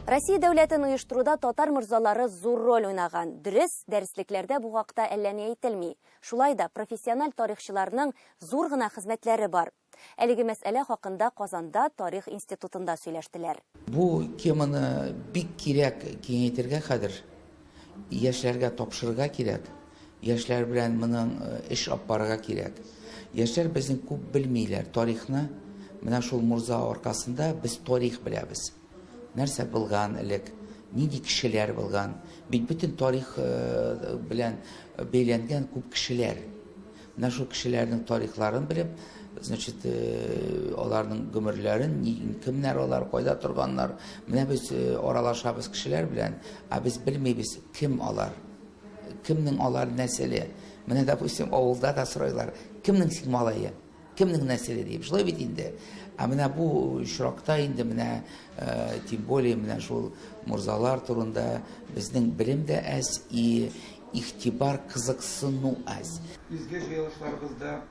Россия дәүләтен оештыруда татар морзалары зур роль уйнаган. Дөрес, дәреслекләрдә бу хакта әллә ни әйтелми. Шулай да профессиональ тарихчыларның зур гына хезмәтләре бар. Әлеге мәсьәлә хакында Казанда тарих институтында сөйләштеләр. Бу теманы бик кирәк киңәйтергә хәзер. Яшьләргә тапшырырга кирәк. Яшьләр белән моның эш алып барырга кирәк. Яшьләр безнең күп белмиләр тарихны. Менә шул мурза аркасында без тарих беләбез. Нәрсә булган элек, нинди кешеләр булган. Бит бөтен тарих белән бәйләнгән күп кешеләр. Менә шул кешеләрнең тарихларын белеп, значит, аларның гомерләрен, кемнәр алар, кайда торганнар. Менә без аралашабыз кешеләр белән, ә без белмибез кем алар. Кемнең алар нәселе. Менә допустим, авылда да сорайлар, кемнең син малае, кемнең нәселе дип. Шулай бит инде. Ә менә бу очракта инде менә тем более менә шул мурзалар турында безнең белем дә әз и игътибар кызыксыну әз. Изге җыелышларыбызда